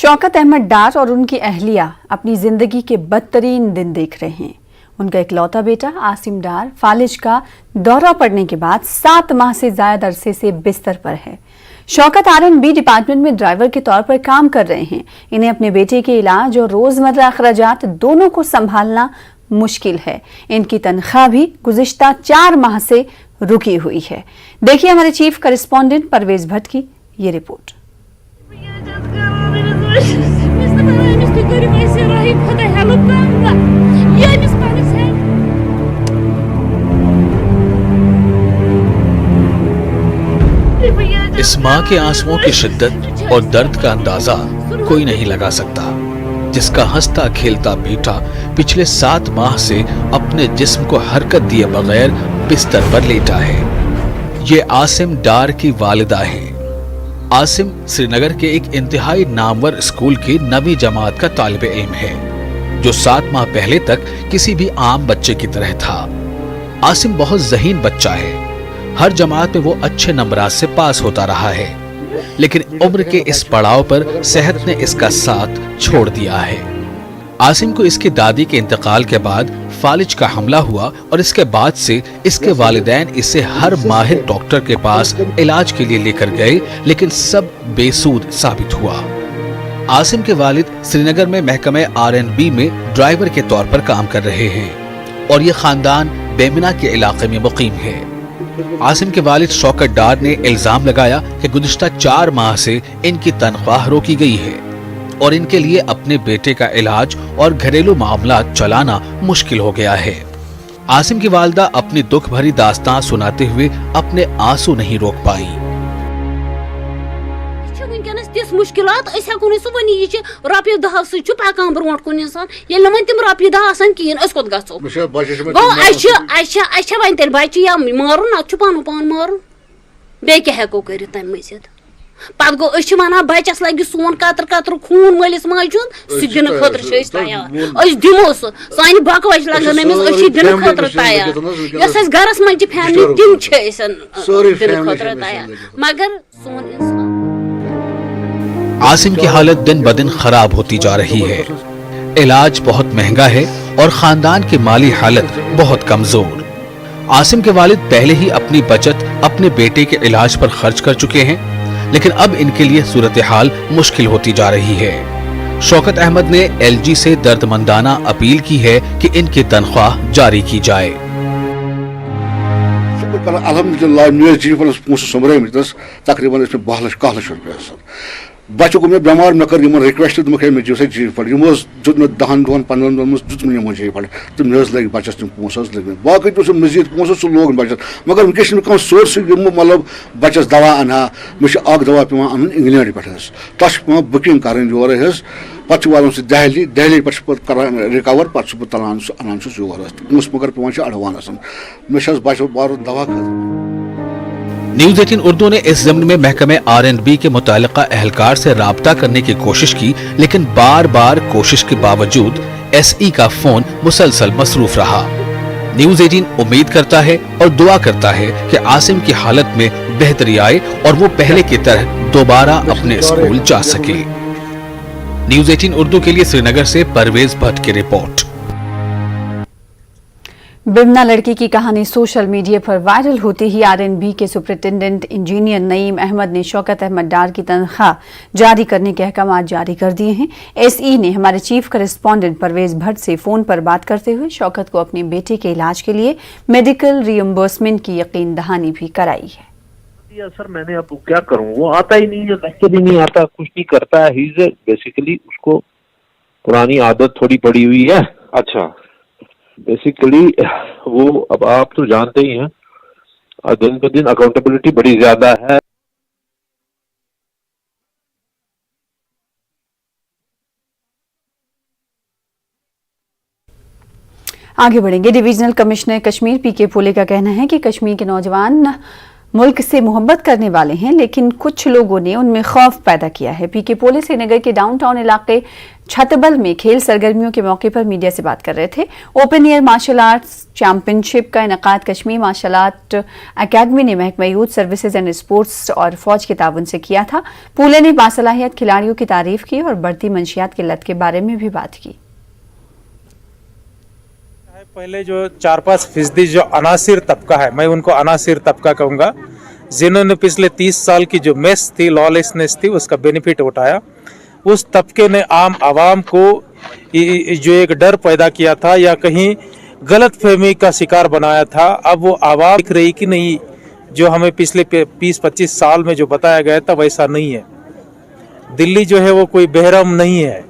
शौकत अहमद डार और उनकी अहलिया अपनी जिंदगी के बदतरीन दिन देख रहे हैं। उनका इकलौता बेटा आसिम डार फालिज का दौरा पड़ने के बाद 7 माह से ज्यादा अरसे से बिस्तर पर है। शौकत R&B डिपार्टमेंट में ड्राइवर के तौर पर काम कर रहे हैं। इन्हें अपने बेटे के इलाज और रोजमर्रा अखराजात दोनों को संभालना मुश्किल है। इनकी तनख्वाह भी गुज़िश्ता 4 माह से रुकी हुई है। देखिए हमारे चीफ करेस्पॉन्डेंट परवेज भट्ट की ये रिपोर्ट। इस माँ के आंसुओं की शिद्दत और दर्द का अंदाजा कोई नहीं लगा सकता, जिसका हंसता खेलता बेटा पिछले 7 माह से अपने जिस्म को हरकत दिए बगैर बिस्तर पर लेटा है। ये आसिम डार की वालिदा है। आसिम श्रीनगर के एक इंतहाई नामवर स्कूल की 9वीं जमात का तालिब इल्म है, जो 7 माह पहले तक किसी भी आम बच्चे की तरह था। आसिम बहुत ज़हीन बच्चा है। हर जमात में वो अच्छे नंबरात से पास होता रहा है, लेकिन उम्र के इस पड़ाव पर सेहत ने इसका साथ छोड़ दिया है। आसिम को इसकी दादी के इंतकाल के बाद फालिज का हमला हुआ और इसके बाद से इसके वालिदैन इसे हर माहिर डॉक्टर के पास इलाज के लिए लेकर गए, लेकिन सब बेसूद साबित हुआ। आसिम के वालिद श्रीनगर में महकमे R&B में ड्राइवर के तौर पर काम कर रहे हैं और ये खानदान बेमिना के इलाके में मुकीम है। आसिम के वालिद शौकत डार ने इल्जाम लगाया कि गुज़िश्ता 4 माह से इनकी तनख्वाह रोकी गई है और इनके लिए अपने बेटे का इलाज और घरेलू मामलात चलाना मुश्किल हो गया है। आसिम की वालिदा अपनी दुख भरी दास्तान सुनाते हुए अपने आंसू नहीं रोक पाई। मुश्किलात रपये 10 सह पकान ब्रो कुन इंसान तम रपये 10 कहें कोत गो वन तेल बच्चे या मारुन ना पन पान मारुन बे क्या हेको कर तम मजिद पे गो वन बचस लगे सोन कतर कतर खून मलिस माजुन सह दिन खतर तैयार दिमो सान बकवच लगन अमिस दिन खतर तैयार गरस मज फैमिली तम दिन खतर तैयार मगर सोन इंसान। आसिम की हालत दिन ब दिन खराब होती जा रही है। इलाज बहुत महंगा है और खानदान की माली हालत बहुत कमजोर। आसिम के वालिद पहले ही अपनी बचत अपने बेटे के इलाज पर खर्च कर चुके हैं, लेकिन अब इनके लिए सूरत हाल मुश्किल होती जा रही है। शौकत अहमद ने LG से दर्दमंदाना अपील की है कि इनकी तनख्वाह जारी की जाए। तकरीबन 12 लाख रुपये बच्चों को मैं बीमार मे कर रिक्वेस्ट मे जो जीव फंड दुत मे 10 दोन 15 दोन दुत मे जीव फंड तो मे लगे बचस तम पोस लगे बाकी तो मजीद पोस सह लोग बचस मगर वनकस कह सोर्स मतलब बचस दवा अना मे दवा पे अन इंग्लैंड पे तथा बुकिंग कर पे वालन सह दिल्ली पे रिकवर पे तलान अनान योर पोस मगर पे एडवांस मे बच दवा न्यूज़ 18 उर्दू ने इस ज़िम्न में महकमे R&B के मुतालिका अहलकार से राब्ता करने की कोशिश की, लेकिन बार बार कोशिश के बावजूद SE का फोन मुसलसल मसरूफ रहा। न्यूज़ 18 उम्मीद करता है और दुआ करता है कि आसिम की हालत में बेहतरी आए और वो पहले की तरह दोबारा अपने स्कूल जा सके। न्यूज़ 18 उर्दू के लिए श्रीनगर से परवेज भट्ट की रिपोर्ट। बिमना लड़की की कहानी सोशल मीडिया पर वायरल होते ही R&B के सुपरिटेंडेंट इंजीनियर नईम अहमद ने शौकत अहमद डार की तनख्वाह जारी करने के अहकाम जारी कर दिए हैं। SE ने हमारे चीफ करेस्पॉन्डेंट परवेज भट्ट से फोन पर बात करते हुए शौकत को अपने बेटे के इलाज के लिए मेडिकल रियम्बर्समेंट की यकीन दहानी भी कराई है। सर मैंने अब क्या करूं, वो आता ही नहीं है, लेक्चर भी नहीं आता, कुछ नहीं करता है। ही इज बेसिकली उसको पुरानी आदत थोड़ी पड़ी हुई है। अच्छा बेसिकली वो अब आप तो जानते ही हैं, दिन ब दिन अकाउंटेबिलिटी बड़ी ज्यादा है। आगे बढ़ेंगे। डिविजनल कमिश्नर कश्मीर PK पोले का कहना है कि कश्मीर के नौजवान मुल्क से मोहब्बत करने वाले हैं, लेकिन कुछ लोगों ने उनमें खौफ पैदा किया है। पीके पोले श्रीनगर के डाउनटाउन इलाके छतबल में खेल सरगर्मियों के मौके पर मीडिया से बात कर रहे थे। Open air marshal arts championship का इनेकाद कश्मीर मार्शल आर्ट अकेडमी ने महकमा यूथ सर्विसेज एंड स्पोर्ट्स और फौज के ताउन से किया था। पोले ने बासलाहियत खिलाड़ियों की तारीफ की और बढ़ती मंशियात की लत के बारे में भी बात की। पहले जो 4-5% जो अनासिर तबका है, मैं उनको अनासिर तबका कहूँगा, जिन्होंने पिछले 30 साल की जो मेस थी, लॉलेसनेस थी, उसका बेनिफिट उठाया। उस तबके ने आम आवाम को जो एक डर पैदा किया था या कहीं गलत फहमी का शिकार बनाया था, अब वो आवाम दिख रही कि नहीं, जो हमें पिछले 20-25 साल में जो बताया गया था वैसा नहीं है। दिल्ली जो है वो कोई बहरम नहीं है।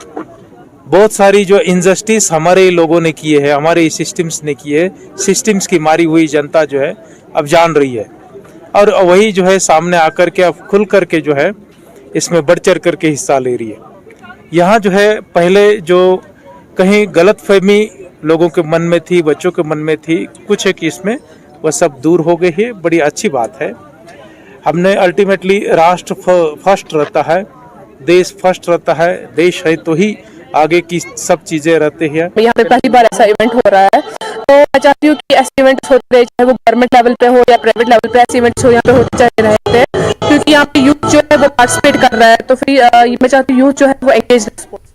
बहुत सारी जो इनजस्टिस हमारे लोगों ने किए हैं, हमारे सिस्टम्स ने किए है, सिस्टम्स की मारी हुई जनता जो है अब जान रही है और वही जो है सामने आकर के अब खुल करके जो है इसमें बढ़ चढ़ करके हिस्सा ले रही है। यहाँ जो है पहले जो कहीं गलत फहमी लोगों के मन में थी, बच्चों के मन में थी, कुछ है कि इसमें वह सब दूर हो गई है। बड़ी अच्छी बात है। हमने अल्टीमेटली राष्ट्र फर्स्ट रहता है, देश फर्स्ट रहता है, देश है तो ही आगे की सब चीजें रहते हैं। यहाँ पे पहली बार ऐसा इवेंट हो रहा है, तो मैं चाहती हूँ कि ऐसे इवेंट्स होते रहे, चाहे वो गवर्नमेंट लेवल पे हो या प्राइवेट लेवल पे, ऐसे इवेंट्स हो यहाँ पे होते चले रहते हैं, क्योंकि यहाँ पे यूथ जो है वो पार्टिसिपेट कर रहा है। तो फिर मैं चाहती हूँ यूथ जो है वो एंगेज रहे।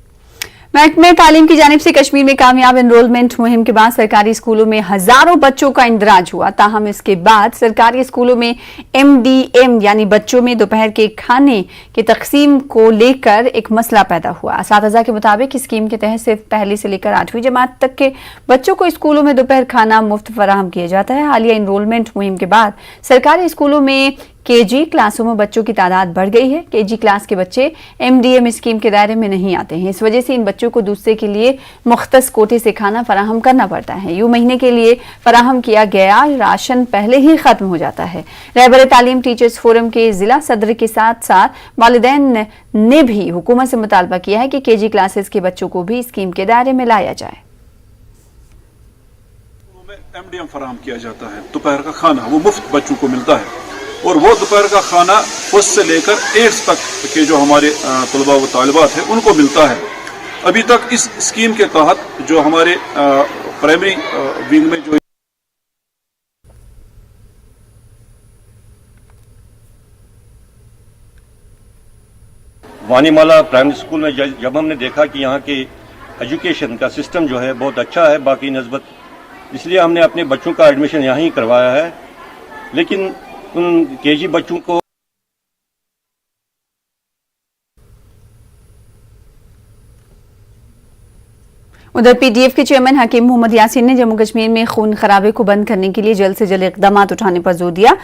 महकमे तालीम की जानिब से कश्मीर में कामयाब एनरोलमेंट मुहिम के बाद सरकारी स्कूलों में हजारों बच्चों का इंदराज हुआ। ताहम इसके बाद सरकारी स्कूलों में MDM यानी बच्चों में दोपहर के खाने की तकसीम को लेकर एक मसला पैदा हुआ। असातिज़ा के मुताबिक इस स्कीम के तहत सिर्फ पहली से लेकर 8वीं जमात तक के बच्चों को स्कूलों में दोपहर खाना मुफ्त फराहम किया जाता है। हालिया एनरोलमेंट मुहिम के बाद सरकारी स्कूलों में KG क्लासों में बच्चों की तादाद बढ़ गई है। KG क्लास के बच्चे MDM स्कीम के दायरे में नहीं आते हैं। इस वजह से इन बच्चों को दूसरे के लिए मुख्तस कोटे से खाना फराहम करना पड़ता है। यूं महीने के लिए फराहम किया गया राशन पहले ही खत्म हो जाता है। रहबर तालीम टीचर्स फोरम के जिला सदर के साथ साथ वालिदैन ने भी हुकूमत से मुतालबा किया है कि KG क्लासेस के बच्चों को भी स्कीम के दायरे में लाया जाए। MDM फराहम किया जाता है, दोपहर का खाना वो मुफ्त बच्चों को मिलता है और वो दोपहर का खाना फर्स्ट से लेकर 8th तक के जो हमारे तलबा व तालिबात हैं उनको मिलता है। अभी तक इस स्कीम के तहत जो हमारे प्राइमरी विंग में जो वानीमाला प्राइमरी स्कूल में जब हमने देखा कि यहाँ के एजुकेशन का सिस्टम जो है बहुत अच्छा है बाकी नस्बत, इसलिए हमने अपने बच्चों का एडमिशन यहाँ ही करवाया है। लेकिन उन KG बच्चों को उधर PTF के चेयरमैन हकीम मोहम्मद यासीन ने जम्मू कश्मीर में खून खराबे को बंद करने के लिए जल्द से जल्द इक़दाम उठाने पर जोर दिया।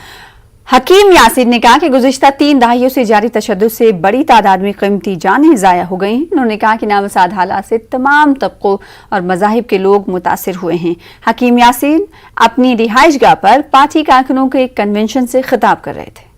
हकीम यासीन ने कहा कि गुज़िश्ता 3 दहाइयों से जारी तशद्दुद से बड़ी तादाद में कीमती जानें ज़ाया हो गई हैं। उन्होंने कहा कि नामसाद हालात से तमाम तबकों और मज़ाहिब के लोग मुतासिर हुए हैं। हकीम यासीन अपनी रिहाइशगाह पर पार्टी कारकुनों के एक कन्वेंशन से खिताब कर रहे थे।